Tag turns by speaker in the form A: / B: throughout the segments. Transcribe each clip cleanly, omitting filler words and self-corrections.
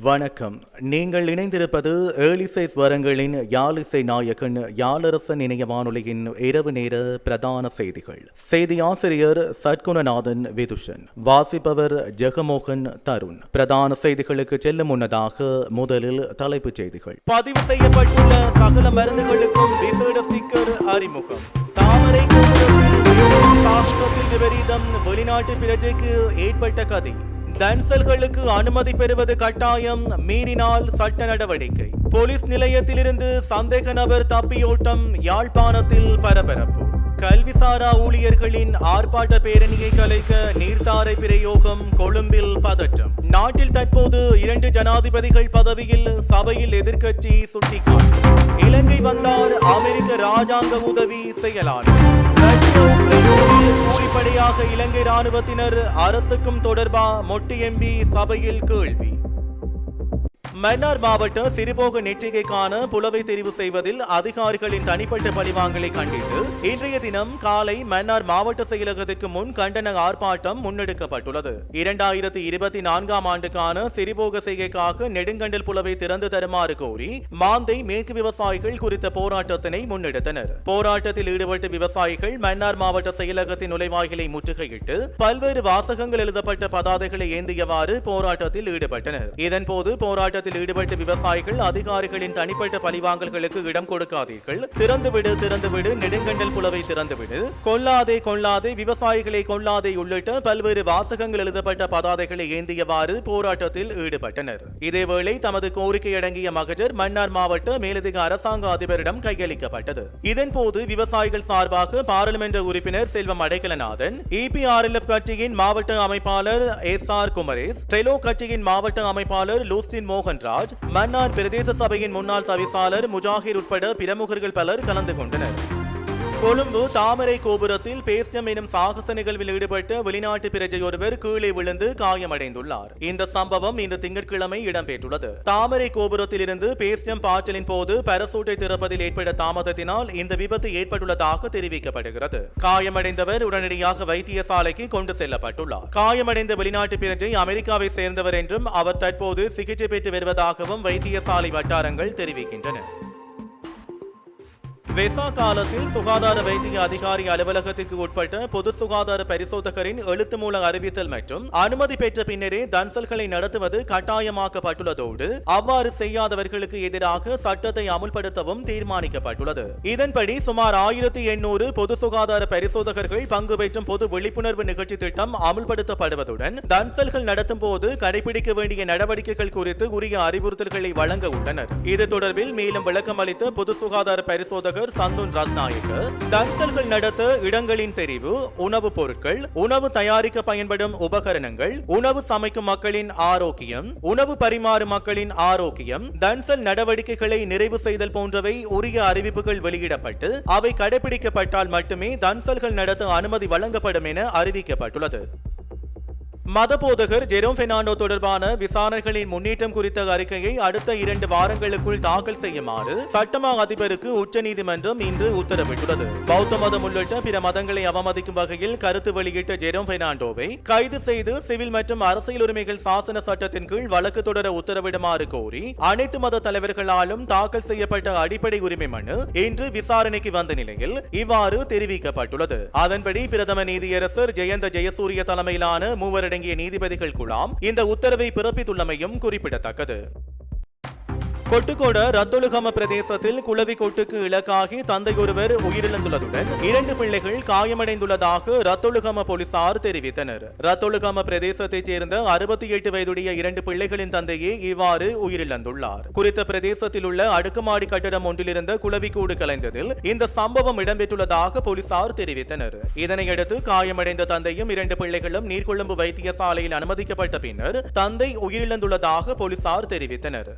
A: வணக்கம். நீங்கள் இணைந்திருப்பது ஏழிசை ஸ்வரங்களின் யாழிசை நாயகன் யாழரசன் இணைய வானொலியின் இரவு நேர பிரதான செய்திகள். செய்தி ஆசிரியர் சத்குணநாதன் விதுஷன், வாசிப்பவர் ஜெகமோகன் தருண். பிரதான செய்திகளுக்கு செல்லும் முன்னதாக முதலில் தலைப்புச் செய்திகள். பதிவு செய்யப்பட்டுள்ள சகல மருந்துகளுக்கும் விசேட ஸ்டிக்கர் அறிமுகம். தாமரை சாகசத்தில் விபரீதம், வெளிநாட்டு பிரஜைக்கு ஏற்பட்ட கதை. தன்சல்களுக்கு அனுமதி பெறுவது கட்டாயம், மீறினால் சட்ட நடவடிக்கை. போலீஸ் நிலையத்திலிருந்து சந்தேக நபர் தப்பியோட்டம், யாழ்ப்பாணத்தில் பரபரப்பு. கல்விசாரா ஊழியர்களின் ஆர்ப்பாட்ட பேரணியை கலைக்க நீர்த்தாரை பிரயோகம், கொழும்பில் பதற்றம். நாட்டில் தற்போது 2 ஜனாதிபதிகள் பதவியில், சபையில் எதிர்க்கட்சி சுட்டிக்காட்டு. இலங்கை வந்தார் அமெரிக்க ராஜாங்க உதவி செயலாளர். கூலிப்படையாக இலங்கை ராணுவத்தினர், அரசுக்கும் தொடர்பா மொட்டு எம்பி சபையில் கேள்வி. மன்னார் மாவட்ட சிறுபோக நெற்றிகைக்கான புலவை தெரிவு செய்வதில் அதிகாரிகளின் தனிப்பட்ட பழிவாங்கலை கண்டித்து இன்றைய தினம் காலை மன்னார் மாவட்ட செயலகத்திற்கு முன் கண்டன ஆர்ப்பாட்டம் முன்னெடுக்கப்பட்டுள்ளது. 2024ஆம் ஆண்டுக்கான சிறுபோக செய்கைக்காக நெடுங்கண்டல் புலவை திறந்து தருமாறு கோரி மாந்தை மேற்கு விவசாயிகள் குறித்த போராட்டத்தினை முன்னெடுத்தனர். போராட்டத்தில் ஈடுபட்ட விவசாயிகள் மன்னார் மாவட்ட செயலகத்தின் நுழைவாயிலை முற்றுகையிட்டு பல்வேறு வாசகங்கள் எழுதப்பட்ட பதாதைகளை ஏந்தியவாறு போராட்டத்தில் ஈடுபட்டனர். இதன்போது போராட்டத்தில் ஈடுபட்ட விவசாயிகள் அதிகாரிகளின் தனிப்பட்ட பழிவாங்கல்களுக்கு இடம் கொடுக்காதீர்கள், திறந்துவிடு, நெடுங்கண்டல் புலவை திறந்துவிடு, கொல்லாதே, விவசாயிகளை கொல்லாதே உள்ளிட்ட பல்வேறு வாசகங்கள் எழுதப்பட்ட பதாதைகளை ஏந்தியவாறு போராட்டத்தில் ஈடுபட்டனர். இதேவேளை தமது கோரிக்கை அடங்கிய மகஜர் மன்னார் மாவட்ட மேலதிக அரசாங்க அதிபரிடம் கையளிக்கப்பட்டது. இதன்போது விவசாயிகள் சார்பாக பாராளுமன்ற உறுப்பினர் செல்வம் அடைக்கலநாதன், EPRLF கட்சியின் மாவட்ட அமைப்பாளர் SR குமரேஷ், டெலோ கட்சியின் மாவட்ட அமைப்பாளர் லூஸ்டின் மோகன் ராஜ், மன்னார் பிரதேச சபையின் முன்னாள் தவிசாளர் முஜாஹிர் உட்பட பிரமுகர்கள் பலர் கலந்து கொண்டனர். கொழும்பு தாமரை கோபுரத்தில் பேஸ்டம் எனும் சாகச நிகழ்வில் ஈடுபட்ட வெளிநாட்டு பிரஜையொருவர் கீழே விழுந்து காயமடைந்துள்ளார். இந்த சம்பவம் இன்று திங்கட்கிழமை இடம்பெற்றுள்ளது. தாமரை கோபுரத்தில் இருந்து பேஸ்டம் பாய்ச்சலின் போது பாராசூட்டை திறப்பதில் ஏற்பட்ட தாமதத்தினால் இந்த விபத்து ஏற்பட்டுள்ளதாக தெரிவிக்கப்படுகிறது. காயமடைந்தவர் உடனடியாக வைத்தியசாலைக்கு கொண்டு செல்லப்பட்டுள்ளார். காயமடைந்த வெளிநாட்டு பிரஜை அமெரிக்காவை சேர்ந்தவர் என்றும் அவர் தற்போது சிகிச்சை பெற்று வருவதாகவும் வைத்தியசாலை வட்டாரங்கள் தெரிவிக்கின்றன. வெசா காலத்தில் சுகாதார வைத்திய அதிகாரி அலுவலகத்திற்கு உட்பட்ட பொது சுகாதார பரிசோதகரின் எழுத்து மூல அறிவித்தல் மற்றும் அனுமதி பெற்ற பின்னரே தன்சல்களை நடத்துவது கட்டாயமாக்கப்பட்டுள்ளதோடு அவ்வாறு செய்யாதவர்களுக்கு எதிராக சட்டத்தை அமுல்படுத்தவும் தீர்மானிக்கப்பட்டுள்ளது. இதன்படி சுமார் 1800 பொது சுகாதார பரிசோதகர்கள் பங்கு பெற்றும் பொது விழிப்புணர்வு நிகழ்ச்சி திட்டம் அமுல்படுத்தப்படுவதுடன் தன்சல்கள் நடத்தும் போது கடைபிடிக்க வேண்டிய நடவடிக்கைகள் குறித்து உரிய அறிவுறுத்தல்களை வழங்க உள்ளனர். இது தொடர்பில் மேலும் விளக்கம் அளித்த பொது சுகாதார பரிசோதகர் சந்துன் ரத்நாயக்க, தன்சல்கள் நடத்த இடங்களின் தெரிவு, உணவுப் பொருட்கள், உணவு தயாரிக்க பயன்படும் உபகரணங்கள், உணவு சமைக்கும் மக்களின் ஆரோக்கியம், உணவு பரிமாறும் மக்களின் ஆரோக்கியம், தன்சல் நடவடிக்கைகளை நிறைவு செய்தல் போன்றவை உரிய அறிவிப்புகள் வெளியிடப்பட்டு அவை கடைபிடிக்கப்பட்டால் மட்டுமே தன்சல்கள் நடத்த அனுமதி வழங்கப்படும் என அறிவிக்கப்பட்டுள்ளது. மதபோதகர் ஜெரோம் பெர்னாண்டோ தொடர்பான விசாரணைகளின் முன்னேற்றம் குறித்த அறிக்கையை அடுத்த 2 வாரங்களுக்குள் தாக்கல் செய்யுமாறு சட்டமா அதிபருக்கு உச்சநீதிமன்றம் இன்று உத்தரவிட்டுள்ளது. பௌத்த மதம் உள்ளிட்ட பிற மதங்களை அவமதிக்கும் வகையில் கருத்து வெளியிட்ட ஜெரோம் பெர்னாண்டோவை கைது செய்து சிவில் மற்றும் அரசியல் உரிமைகள் சாசன சட்டத்தின் கீழ் வழக்கு தொடர உத்தரவிடுமாறு கோரி அனைத்து மத தலைவர்களாலும் தாக்கல் செய்யப்பட்ட அடிப்படை உரிமை மனு இன்று விசாரணைக்கு வந்த நிலையில் இவ்வாறு தெரிவிக்கப்பட்டுள்ளது. அதன்படி பிரதம நீதியரசர் ஜெயந்த ஜெயசூரிய தலைமையிலான மூவரடங்கிய நீதிபதிகள் குழாம் இந்த உத்தரவை பிறப்பித்துள்ளமையும் குறிப்பிடத்தக்கது. கொட்டுக்கோட ரத்தொழுகம பிரதேசத்தில் குளவி கொட்டுக்கு இலக்காகி தந்தையொருவர் உயிரிழந்துள்ளதுடன் 2 பிள்ளைகள் காயமடைந்துள்ளதாக ரத்தொழுகம போலீசார் தெரிவித்தனர். ரத்தொழுகம பிரதேசத்தைச் சேர்ந்த 68 வயதுடைய 2 பிள்ளைகளின் தந்தையே இவ்வாறு உயிரிழந்துள்ளார். குறித்த பிரதேசத்தில் உள்ள அடுக்குமாடி கட்டடம் ஒன்றிலிருந்த குளவிக்கூடு கலைந்ததில் இந்த சம்பவம் இடம்பெற்றுள்ளதாக போலீசார் தெரிவித்தனர். இதனையடுத்து காயமடைந்த தந்தையும் 2 பிள்ளைகளும் நீர்கொழும்பு வைத்தியசாலையில் அனுமதிக்கப்பட்ட பின்னர் தந்தை உயிரிழந்துள்ளதாக போலீசார் தெரிவித்தனர்.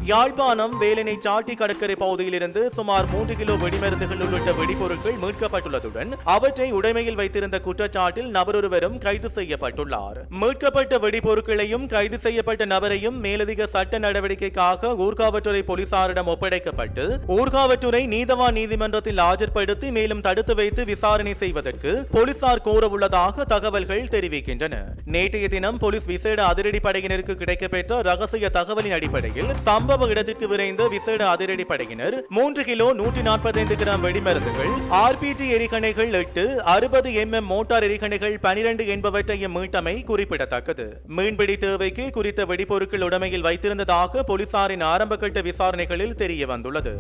A: யாழ்ப்பாணம் வேலனை சாட்டி கடற்கரை பகுதியிலிருந்து சுமார் 3 கிலோ வெடிமருந்துகள் உள்ளிட்ட வெடிபொருட்கள் மீட்கப்பட்டுள்ளதுடன் அவற்றை உடைமையில் வைத்திருந்த குற்றச்சாட்டில் நபரொருவரும் கைது செய்யப்பட்டுள்ளார். மீட்கப்பட்ட வெடிபொருட்களையும் கைது செய்யப்பட்ட நபரையும் மேலதிக சட்ட நடவடிக்கைக்காக ஊர்காவற்றுறை போலீசாரிடம் ஒப்படைக்கப்பட்டு ஊர்காவற்றுறை நீதவான் நீதிமன்றத்தில் ஆஜர்படுத்தி மேலும் தடுத்து வைத்து விசாரணை செய்வதற்கு போலீசார் கோரவுள்ளதாக தகவல்கள் தெரிவிக்கின்றன. நேற்றைய தினம் போலீஸ் விசேட அதிரடி படையினருக்கு கிடைக்கப்பெற்ற ரகசிய தகவலின் அடிப்படையில் சம்பவ இடத்திற்கு விரைந்த விசேட அதிரடி படையினர் 3 கிலோ 145 கிராம் வெடிமருந்துகள், RPG எரிகணைகள் 8, 60 mm மோட்டார் எரிகணைகள் 12 என்பவற்றையும் மீட்டமை குறிப்பிடத்தக்கது. மீன்பிடி தேவைக்கு குறித்த வெடிபொருட்கள் உடைமையில் வைத்திருந்ததாக போலீசாரின் ஆரம்பகட்ட விசாரணைகளில் தெரிய வந்துள்ளது.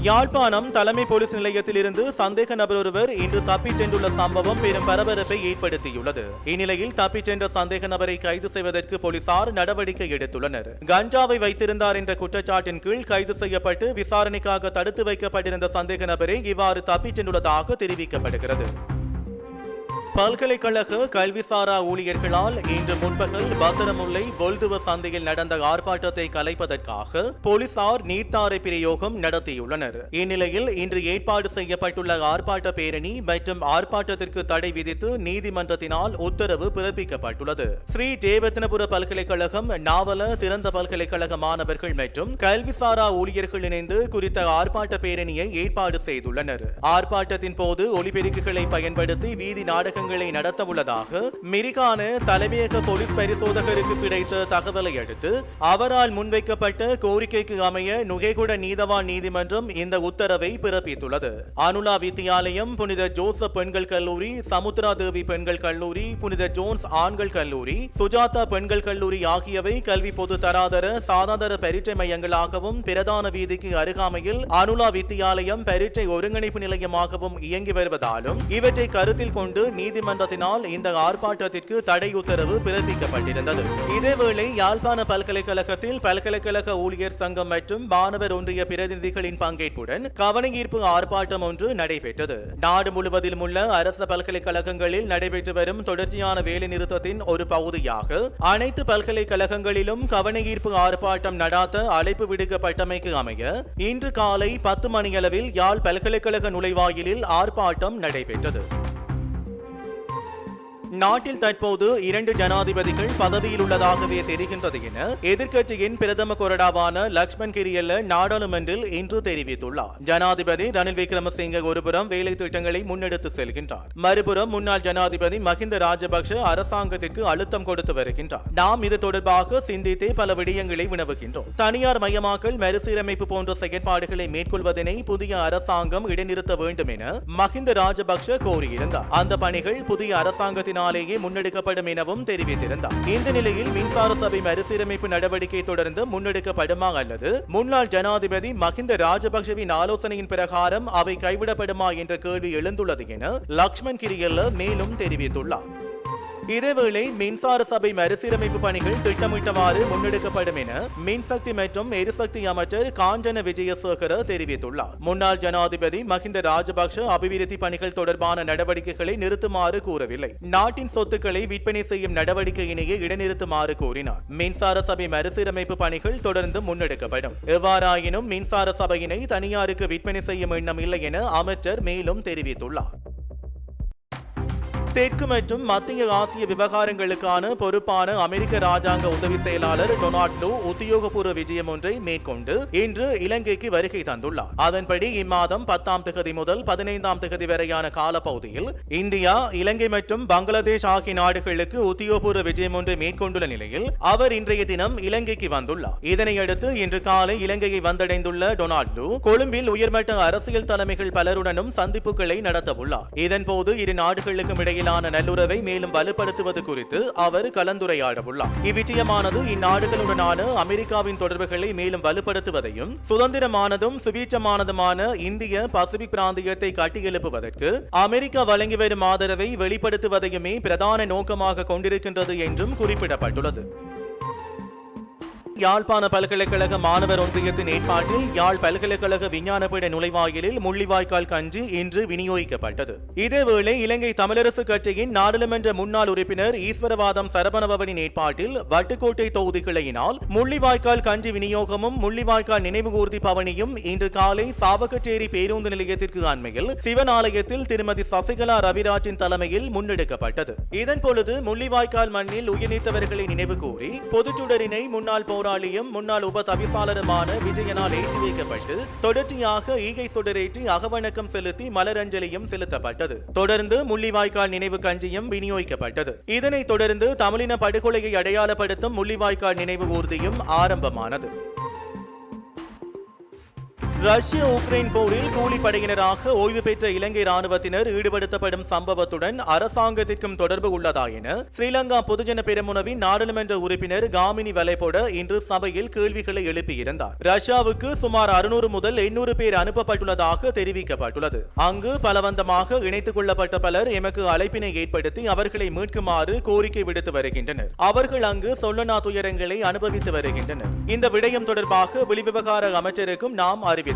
A: யாழ்ப்பாணம் தலைமை போலீஸ் நிலையத்தில் இருந்து சந்தேக நபர் ஒருவர் இன்று தப்பிச் சென்றுள்ள சம்பவம் பெரும் பரபரப்பை ஏற்படுத்தியுள்ளது. இந்நிலையில் தப்பிச் சென்ற சந்தேக நபரை கைது செய்வதற்கு போலீசார் நடவடிக்கை எடுத்துள்ளனர். கஞ்சாவை வைத்திருந்தார் என்ற குற்றச்சாட்டின் கீழ் கைது செய்யப்பட்டு விசாரணைக்காக தடுத்து வைக்கப்பட்டிருந்த சந்தேக நபரை இவ்வாறு தப்பிச் சென்றுள்ளதாக தெரிவிக்கப்படுகிறது. பல்கலைக்கழக கல்விசாரா ஊழியர்களால் இன்று முன்பகல் பத்திரமுல்லை பொல்துவ சந்தையில் நடந்த ஆர்ப்பாட்டத்தை கலைப்பதற்காக போலீசார் நீர்த்தாரை பிரயோகம் நடத்தியுள்ளனர். இந்நிலையில் இன்று ஏற்பாடு செய்யப்பட்டுள்ள ஆர்ப்பாட்ட பேரணி மற்றும் ஆர்ப்பாட்டத்திற்கு தடை விதித்து நீதிமன்றத்தினால் உத்தரவு பிறப்பிக்கப்பட்டுள்ளது. ஸ்ரீ ஜெயவர்தனபுர பல்கலைக்கழகம், நாவல திறந்த பல்கலைக்கழக மாணவர்கள் மற்றும் கல்விசாரா ஊழியர்கள் இணைந்து குறித்த ஆர்ப்பாட்ட பேரணியை ஏற்பாடு செய்துள்ளனர். ஆர்ப்பாட்டத்தின் போது ஒலிபெருக்குகளை பயன்படுத்தி வீதி நாடக நடத்த உள்ளதாக மிரிகான தலைமையக போலீஸ் பரிசோதகருக்கு கிடைத்த தகவலை அடுத்து அவரால் முன்வைக்கப்பட்ட கோரிக்கைக்கு அமைய நுகேகுட நீதவான் நீதிமன்றம் இந்த உத்தரவை பிறப்பித்துள்ளது. அனுலா வித்தியாலயம், புனித ஜோசப் பெண்கள் கல்லூரி, சமுத்ரா தேவி பெண்கள் கல்லூரி, புனித ஜோன்ஸ் ஆண்கள் கல்லூரி, சுஜாதா பெண்கள் கல்லூரி ஆகியவை கல்வி பொது தராதர சாதாரண பரீட்சை மையங்களாகவும் பிரதான வீதிக்கு அருகாமையில் அனுலா வித்தியாலயம் பரீட்சை ஒருங்கிணைப்பு நிலையமாகவும் இயங்கி வருவதாலும் இவற்றை கருத்தில் கொண்டு நீதிமன்றத்தினால் இந்த ஆர்ப்பாட்டத்திற்கு தடை உத்தரவு பிறப்பிக்கப்பட்டிருந்தது. இதேவேளை யாழ்ப்பாண பல்கலைக்கழகத்தில் பல்கலைக்கழக ஊழியர் சங்கம் மற்றும் மாணவர் ஒன்றிய பிரதிநிதிகளின் பங்கேற்புடன் கவனஈர்ப்பு ஆர்ப்பாட்டம் ஒன்று நடைபெற்றது. நாடு முழுவதிலும் உள்ள அரசு பல்கலைக்கழகங்களில் நடைபெற்று வரும் தொடர்ச்சியான வேலை நிறுத்தத்தின் ஒரு பகுதியாக அனைத்து பல்கலைக்கழகங்களிலும் கவனஈர்ப்பு ஆர்ப்பாட்டம் நடாத்த அழைப்பு விடுக்கப்பட்டமைக்கு அமைய இன்று காலை 10 மணியளவில் யாழ் பல்கலைக்கழக நுழைவாயிலில் ஆர்ப்பாட்டம் நடைபெற்றது. நாட்டில் தற்போது 2 ஜனாதிபதிகள் பதவியில் உள்ளதாகவே தெரிகின்றது என எதிர்க்கட்சியின் பிரதம கொறடாவான லக்ஷ்மன் கிரியல்ல நாடாளுமன்றில் இன்று தெரிவித்துள்ளார். ஜனாதிபதி ரணில் விக்ரமசிங்க ஒருபுறம் வேலை திட்டங்களை முன்னெடுத்து செல்கின்றார், மறுபுறம் முன்னாள் ஜனாதிபதி மஹிந்த ராஜபக்ஷ அரசாங்கத்திற்கு அழுத்தம் கொடுத்து வருகின்றார். நாம் இது தொடர்பாக சிந்தித்தே பல விடயங்களை வினவுகின்றோம். தனியார் மயமாக்கல், மறுசீரமைப்பு போன்ற செயற்பாடுகளை மேற்கொள்வதனை புதிய அரசாங்கம் இடைநிறுத்த வேண்டும் என மஹிந்த ராஜபக்ஷ கோரியிருந்தார். அந்த பணிகள் புதிய அரசாங்கத்தின் முன்னெடுக்கப்படும் எனவும் தெரிவித்திருந்தார். இந்த நிலையில் மின்சார சபை மறுசீரமைப்பு நடவடிக்கை தொடர்ந்து முன்னெடுக்கப்படுமா அல்லது முன்னாள் ஜனாதிபதி மஹிந்த ராஜபக்ஷவின் ஆலோசனையின் பிரகாரம் அவை கைவிடப்படுமா என்ற கேள்வி எழுந்துள்ளது என லக்ஷ்மன் கிரியல்ல மேலும் தெரிவித்துள்ளார். இதேவேளை மின்சார சபை மறுசீரமைப்பு பணிகள் திட்டமிட்டவாறு முன்னெடுக்கப்படும் என மின்சக்தி மற்றும் எரிசக்தி அமைச்சர் காஞ்சன விஜயசேகர தெரிவித்துள்ளார். முன்னாள் ஜனாதிபதி மஹிந்த ராஜபக்ஷ அபிவிருத்தி பணிகள் தொடர்பான நடவடிக்கைகளை நிறுத்துமாறு கூறவில்லை. நாட்டின் சொத்துக்களை விற்பனை செய்யும் நடவடிக்கையினையே இடைநிறுத்துமாறு கூறினார். மின்சார சபை மறுசீரமைப்பு பணிகள் தொடர்ந்து முன்னெடுக்கப்படும். எவ்வாறாயினும் மின்சார சபையினை தனியாருக்கு விற்பனை செய்யும் எண்ணம் இல்லை என அமைச்சர் மேலும் தெரிவித்துள்ளார். தெற்கு மற்றும் மத்திய ஆசிய விவகாரங்களுக்கான பொறுப்பான அமெரிக்க ராஜாங்க உதவி செயலாளர் டொனால்ட் லூ உத்தியோகபூர்வ விஜயம் ஒன்றை மேற்கொண்டு இன்று இலங்கைக்கு வருகை தந்துள்ளார். அதன்படி இம்மாதம் 10ஆம் தேதி முதல் 15ஆம் தேதி வரையான காலப்பகுதியில் இந்தியா, இலங்கை மற்றும் பங்களாதேஷ் ஆகிய நாடுகளுக்கு உத்தியோகபூர்வ விஜயம் ஒன்றை மேற்கொண்டுள்ள நிலையில் அவர் இன்றைய தினம் இலங்கைக்கு வந்துள்ளார். இதனையடுத்து இன்று காலை இலங்கையை வந்தடைந்துள்ள டொனால்ட் லூ கொழும்பில் உயர்மட்ட அரசியல் தலைமைகள் பலருடனும் சந்திப்புகளை நடத்தவுள்ளார். இதன்போது இரு நாடுகளுக்கும் இடையே நல்லுறவை மேலும் வலுப்படுத்துவது குறித்து அவர் கலந்துரையாடவுள்ளார். இவ்விஜயமானது இந்நாடுகளுடனான அமெரிக்காவின் தொடர்புகளை மேலும் வலுப்படுத்துவதையும் சுதந்திரமானதும் சுபீட்சமானதுமான இந்திய பசிபிக் பிராந்தியத்தை கட்டியெழுப்புவதற்கு அமெரிக்கா வழங்கி வரும் ஆதரவை வெளிப்படுத்துவதையுமே பிரதான நோக்கமாக கொண்டிருக்கின்றது என்றும் குறிப்பிடப்பட்டுள்ளது. யாழ்ப்பாண பல்கலைக்கழக மாணவர் ஒன்றியத்தின் ஏற்பாட்டில் யாழ் பல்கலைக்கழக விஞ்ஞானபீட நுழைவாயிலில் முள்ளிவாய்க்கால் கஞ்சி இன்று விநியோகிக்கப்பட்டது. இதேவேளை இலங்கை தமிழரசு கட்சியின் நாடாளுமன்ற முன்னாள் உறுப்பினர் ஈஸ்வரவாதம் சரபணபவனின் ஏற்பாட்டில் வட்டுக்கோட்டை தொகுதி கிளையினால் முள்ளிவாய்க்கால் கஞ்சி விநியோகமும் முள்ளிவாய்க்கால் நினைவு ஊர்தி பவனியும் இன்று காலை சாவகச்சேரி பேருந்து நிலையத்திற்கு அண்மையில் சிவன் ஆலயத்தில் திருமதி சசிகலா ரவிராஜின் தலைமையில் முன்னெடுக்கப்பட்டது. இதன் பொழுது முள்ளிவாய்க்கால் மண்ணில் உயிர்நீத்தவர்களை நினைவு கூறி பொதுச்சுடரினை முன்னாள் போராளியும் முன்னாள் உப தவிசாளருமான விஜயனால் ஏற்றி வைக்கப்பட்டு தொடர்ச்சியாக ஈகை சுடரேற்றி அகவணக்கம் செலுத்தி மலரஞ்சலியும் செலுத்தப்பட்டது. தொடர்ந்து முள்ளிவாய்க்கால் நினைவு கஞ்சியும் விநியோகிக்கப்பட்டது. இதனைத் தொடர்ந்து தமிழின படுகொலையை அடையாளப்படுத்தும் முள்ளிவாய்க்கால் நினைவு ஊர்தியும் ஆரம்பமானது. ரஷ்ய உக்ரைன் போரில் கூலிப்படையினராக ஓய்வு பெற்ற இலங்கை ராணுவத்தினர் ஈடுபடுத்தப்படும் சம்பவத்துடன் அரசாங்கத்திற்கும் தொடர்பு உள்ளதா என ஸ்ரீலங்கா பொதுஜன பெரமுனவின் நாடாளுமன்ற உறுப்பினர் காமினி வலைபோட இன்று சபையில் கேள்விகளை எழுப்பியிருந்தார். ரஷ்யாவுக்கு சுமார் 600 முதல் 800 பேர் அனுப்பப்பட்டுள்ளதாக தெரிவிக்கப்பட்டுள்ளது. அங்கு பலவந்தமாக இணைத்துக் கொள்ளப்பட்ட பலர் எமக்கு அழைப்பினை ஏற்படுத்தி அவர்களை மீட்குமாறு கோரிக்கை விடுத்து வருகின்றனர். அவர்கள் அங்கு சொல்லனா துயரங்களை அனுபவித்து வருகின்றனர். இந்த விடயம் தொடர்பாக வெளிவிவகார அமைச்சருக்கும் நாம் அறிவித்துள்ளோம்.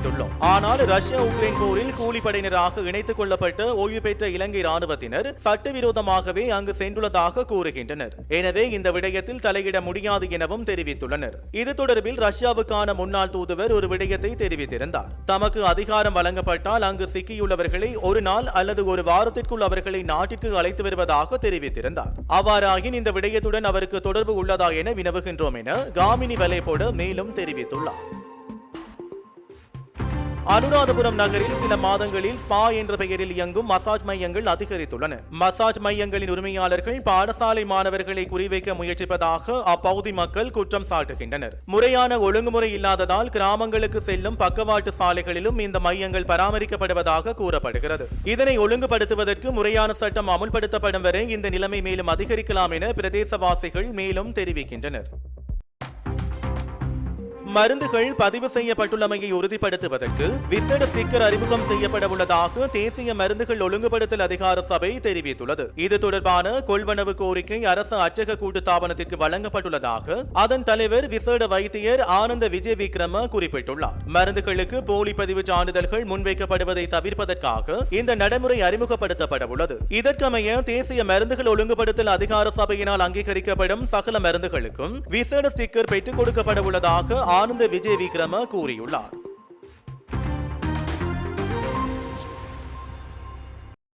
A: ஆனால் ரஷ்யா உக்ரைன் போரில் கூலிப்படையினராக இணைத்துக் கொள்ளப்பட்ட ஓய்வு பெற்ற இலங்கை ராணுவத்தினர் சட்டவிரோதமாகவே அங்கு சென்றுள்ளதாக கூறுகின்றனர். எனவே இந்த விடயத்தில் தலையிட முடியாது எனவும் தெரிவித்துள்ளனர். இது தொடர்பில் ரஷ்யாவுக்கான முன்னாள் தூதுவர் ஒரு விடயத்தை தெரிவித்திருந்தார். தமக்கு அதிகாரம் வழங்கப்பட்டால் அங்கு சிக்கியுள்ளவர்களை ஒரு நாள் அல்லது ஒரு வாரத்திற்குள் அவர்களை நாட்டிற்கு அழைத்து வருவதாக தெரிவித்திருந்தார். அவ்வாறாயின் இந்த விடயத்துடன் அவருக்கு தொடர்பு உள்ளதா என வினவுகின்றோம் என காமினி வலைபோட மேலும் தெரிவித்துள்ளார். அனுராதபுரம் நகரில் சில மாதங்களில் ஸ்பா என்ற பெயரில் இயங்கும் மசாஜ் மையங்கள் அதிகரித்துள்ளன. மசாஜ் மையங்களின் உரிமையாளர்கள் பாடசாலை மாணவர்களை குறிவைக்க முயற்சிப்பதாக அப்பகுதி மக்கள் குற்றம் சாட்டுகின்றனர். முறையான ஒழுங்குமுறை இல்லாததால் கிராமங்களுக்கு செல்லும் பக்கவாட்டு சாலைகளிலும் இந்த மையங்கள் பராமரிக்கப்படுவதாக கூறப்படுகிறது. இதனை ஒழுங்குபடுத்துவதற்கு முறையான சட்டம் அமுல்படுத்தப்படும் வரை இந்த நிலைமை மேலும் அதிகரிக்கலாம் என பிரதேசவாசிகள் மேலும் தெரிவிக்கின்றனர். மருந்துகள் பதிவு செய்யப்பட்டுள்ளமையை உறுதிப்படுத்துவதற்கு விசேட ஸ்டிக்கர் அறிமுகம் செய்யப்பட உள்ளதாக தேசிய மருந்துகள் ஒழுங்குபடுத்தல் அதிகார சபை தெரிவித்துள்ளது. இது தொடர்பான கொள்வனவு கோரிக்கை அரசு அச்சக கூட்டுத்தாபனத்திற்கு வழங்கப்பட்டுள்ளதாக அதன் தலைவர் விசேட வைத்தியர் ஆனந்த விஜய் விக்ரம குறிப்பிட்டுள்ளார். மருந்துகளுக்கு போலி பதிவு சான்றிதழ்கள் முன்வைக்கப்படுவதை தவிர்ப்பதற்காக இந்த நடைமுறை அறிமுகப்படுத்தப்பட உள்ளது. இதற்கமைய தேசிய மருந்துகள் ஒழுங்குபடுத்தல் அதிகார சபையினால் அங்கீகரிக்கப்படும் சகல மருந்துகளுக்கும் விசேட ஸ்டிக்கர் பெற்றுக் கொடுக்கப்பட உள்ளதாக ஆனந்த விஜய் விக்ரம கூறியுள்ளார்.